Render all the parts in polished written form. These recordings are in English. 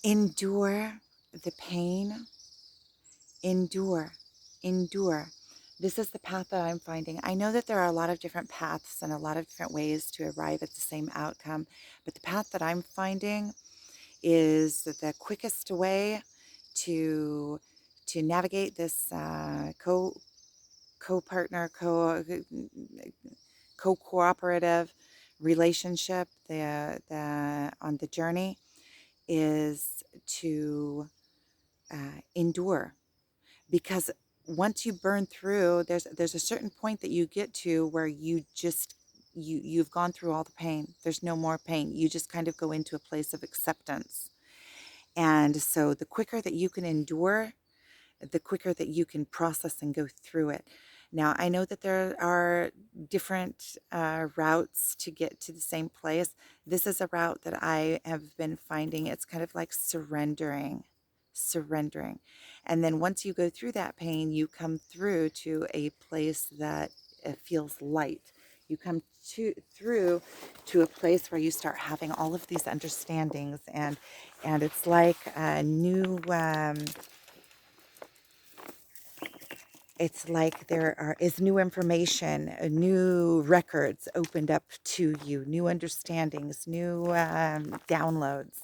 Endure the pain. Endure. Endure. This is the path that I'm finding. I know that there are a lot of different paths and a lot of different ways to arrive at the same outcome, but the path that I'm finding is the quickest way to navigate this co-partner, co-cooperative relationship, the on the journey, is to endure. Because once you burn through, there's a certain point that you get to where you've gone through all the pain. There's no more pain. You just kind of go into a place of acceptance. And so the quicker that you can endure, the quicker that you can process and go through it. Now, I know that there are different routes to get to the same place. This is a route that I have been finding. It's kind of like surrendering. And then once you go through that pain, you come through to a place that feels light. You come through to a place where you start having all of these understandings, and it's like a new it's like is new information, new records opened up to you, new understandings, new downloads,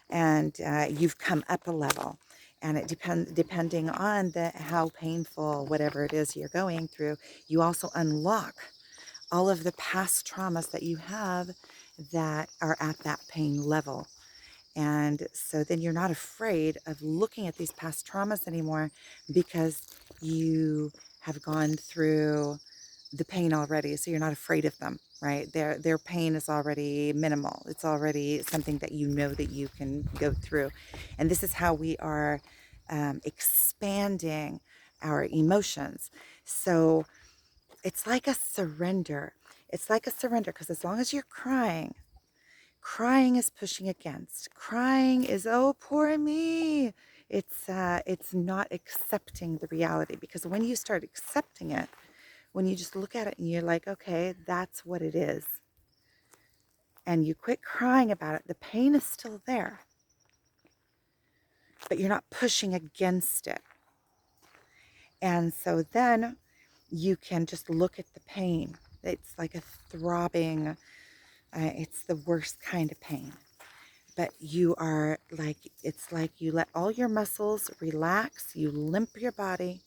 and you've come up a level. And it depending on how painful whatever it is you're going through, you also unlock all of the past traumas that you have that are at that pain level. And so then you're not afraid of looking at these past traumas anymore because you have gone through the pain already. So you're not afraid of them, right? Their pain is already minimal. It's already something that you know that you can go through. And this is how we are expanding our emotions. So it's like a surrender. It's like a surrender because as long as you're crying is pushing against. Crying is, oh, poor me. It's not accepting the reality, because when you start accepting it, when you just look at it and you're like, okay, that's what it is, and you quit crying about it, the pain is still there, but you're not pushing against it. And so then you can just look at the pain. It's like a throbbing, it's the worst kind of pain. But you are like, it's like you let all your muscles relax, you limp your body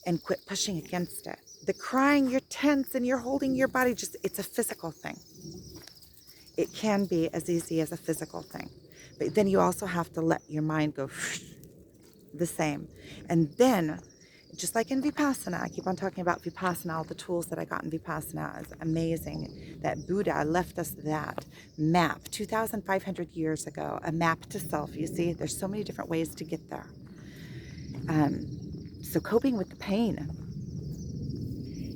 and quit pushing against it. The crying, you're tense and you're holding your body, just, it's a physical thing. It can be as easy as a physical thing. But then you also have to let your mind go the same. And then, just like in Vipassana, I keep on talking about Vipassana, all the tools that I got in Vipassana is amazing. That Buddha left us that map 2,500 years ago, a map to self. You see, there's so many different ways to get there. So coping with the pain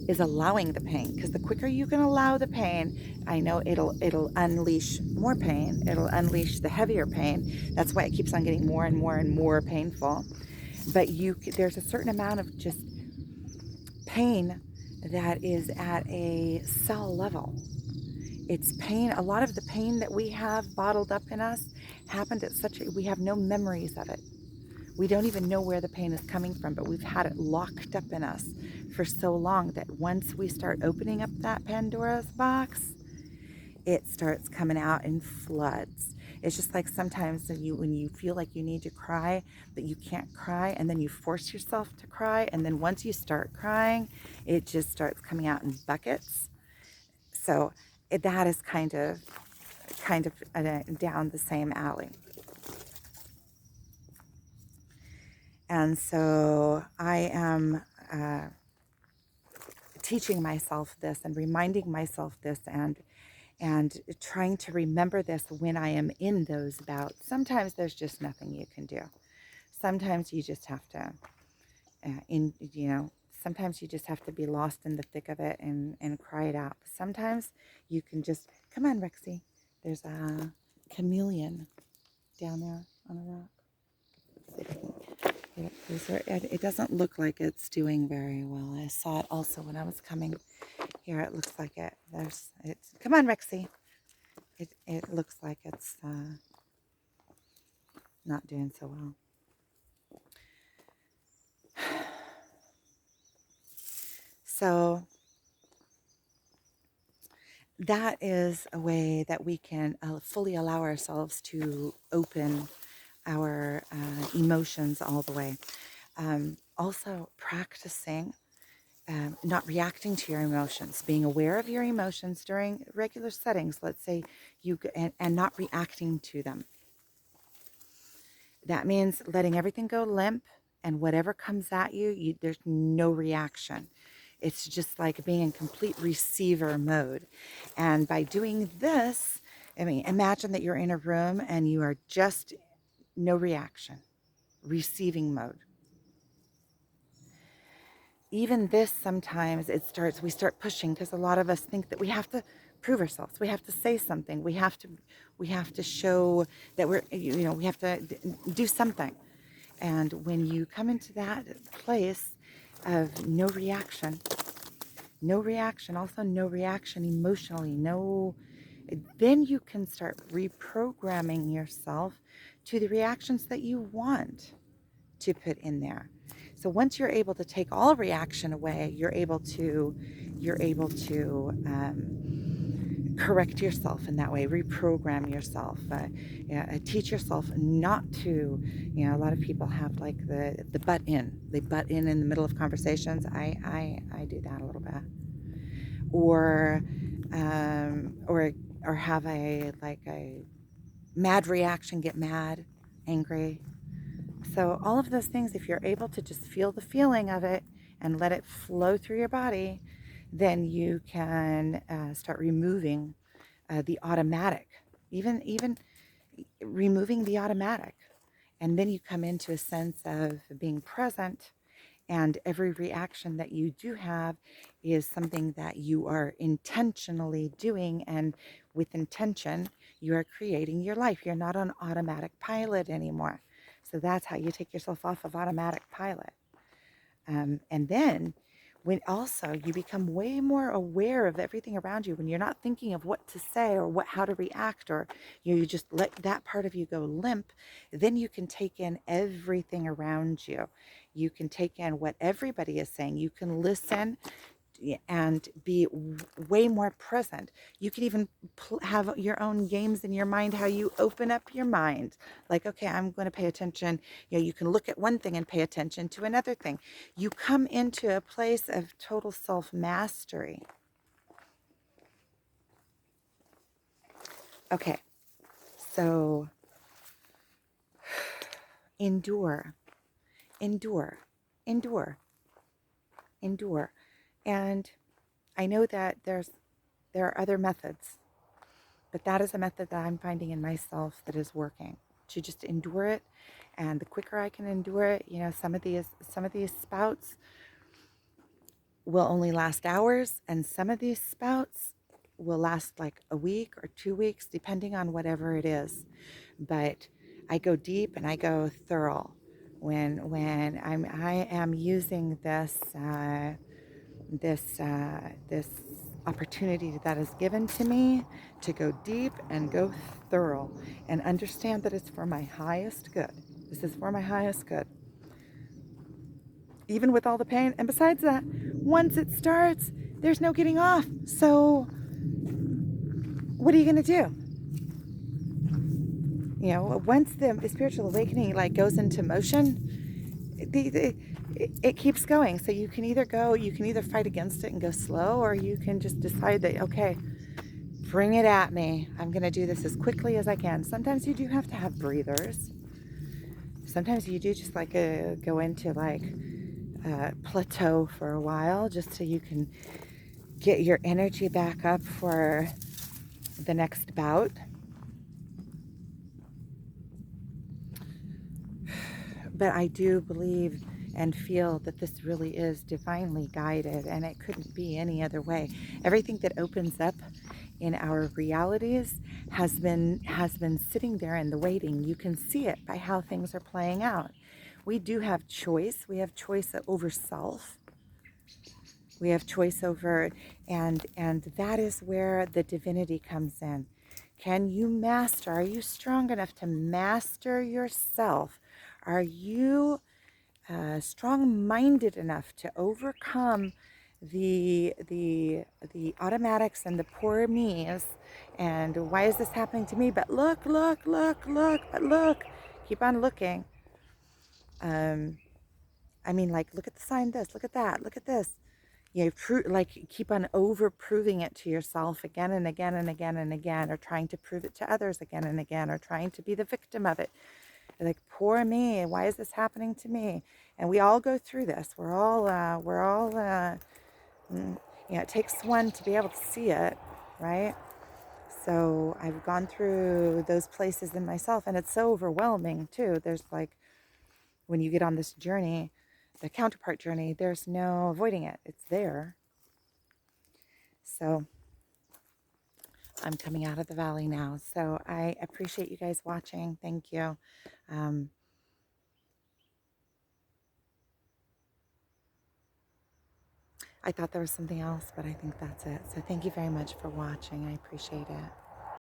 is allowing the pain, because the quicker you can allow the pain, I know it'll unleash more pain. It'll unleash the heavier pain. That's why it keeps on getting more and more and more painful. But there's a certain amount of just pain that is at a cell level. It's pain. A lot of the pain that we have bottled up in us happened at we have no memories of it. We don't even know where the pain is coming from, but we've had it locked up in us for so long that once we start opening up that Pandora's box, it starts coming out in floods. It's just like sometimes when you feel like you need to cry, but you can't cry, and then you force yourself to cry, and then once you start crying, it just starts coming out in buckets. So that is kind of down the same alley. And so I am teaching myself this and reminding myself this, and trying to remember this when I am in those bouts. Sometimes there's just nothing you can do. Sometimes you just have to, sometimes you just have to be lost in the thick of it and cry it out. Sometimes you can just, come on, Rexy. There's a chameleon down there on a rock. It doesn't look like it's doing very well. I saw it also when I was coming here. It looks like come on, Rexy. It looks like it's not doing so well. So that is a way that we can fully allow ourselves to open our emotions all the way. Also practicing not reacting to your emotions, being aware of your emotions during regular settings, let's say and not reacting to them. That means letting everything go limp, and whatever comes at you, there's no reaction. It's just like being in complete receiver mode. And by doing this, I mean, imagine that you're in a room and you are just no reaction, receiving mode. Even this, sometimes we start pushing, because a lot of us think that we have to prove ourselves. We have to say something. We have to show that we have to do something. And when you come into that place of no reaction, also no reaction emotionally, then you can start reprogramming yourself to the reactions that you want to put in there. So once you're able to take all reaction away, you're able to correct yourself in that way, reprogram yourself, teach yourself not to. A lot of people have like the butt in. They butt in the middle of conversations. I do that a little bit, or or have a mad reaction, get mad, angry. So all of those things, if you're able to just feel the feeling of it and let it flow through your body, then you can start removing the automatic, even removing the automatic. And then you come into a sense of being present, and every reaction that you do have is something that you are intentionally doing. And with intention, you are creating your life. You're not on automatic pilot anymore. So that's how you take yourself off of automatic pilot. And then when also you become way more aware of everything around you, when you're not thinking of what to say or how to react, or you just let that part of you go limp, then you can take in everything around you. You can take in what everybody is saying. You can listen and be way more present. You can even have your own games in your mind, how you open up your mind. Like, okay, I'm going to pay attention. You can look at one thing and pay attention to another thing. You come into a place of total self-mastery. Okay, so endure, endure, endure, endure. And I know that there are other methods, but that is a method that I'm finding in myself that is working, to just endure it. And the quicker I can endure it, some of these spouts will only last hours, and some of these spouts will last like a week or 2 weeks, depending on whatever it is. But I go deep and I go thorough when I am using this opportunity that is given to me to go deep and go thorough and understand that it's for my highest good. This is for my highest good. Even with all the pain. And besides that, once it starts, there's no getting off. So what are you going to do? Once the spiritual awakening goes into motion, it keeps going. So you can either fight against it and go slow, or you can just decide that, okay, bring it at me. I'm going to do this as quickly as I can. Sometimes you do have to have breathers. Sometimes you do just go into plateau for a while, just so you can get your energy back up for the next bout. But I do believe and feel that this really is divinely guided, and it couldn't be any other way. Everything that opens up in our realities has been sitting there in the waiting. You can see it by how things are playing out. We do have choice. We have choice over self. We have choice over, and that is where the divinity comes in. Can you master? Are you strong enough to master yourself? Are you strong-minded enough to overcome the automatics and the poor me's, and why is this happening to me? But look, but look, keep on looking. I mean, like, look at the sign, this, look at that, look at this. You know, like, keep on over proving it to yourself again and again and again and again, or trying to prove it to others again and again, or trying to be the victim of it. Like, poor me, why is this happening to me? And we all go through this. You know, it takes one to be able to see it, right? So I've gone through those places in myself, and it's so overwhelming too. There's like, when you get on this journey, the counterpart journey, there's no avoiding it. It's there. So I'm coming out of the valley now. So I appreciate you guys watching. Thank you. Um, I thought there was something else, but I think that's it. So thank you very much for watching. I appreciate it.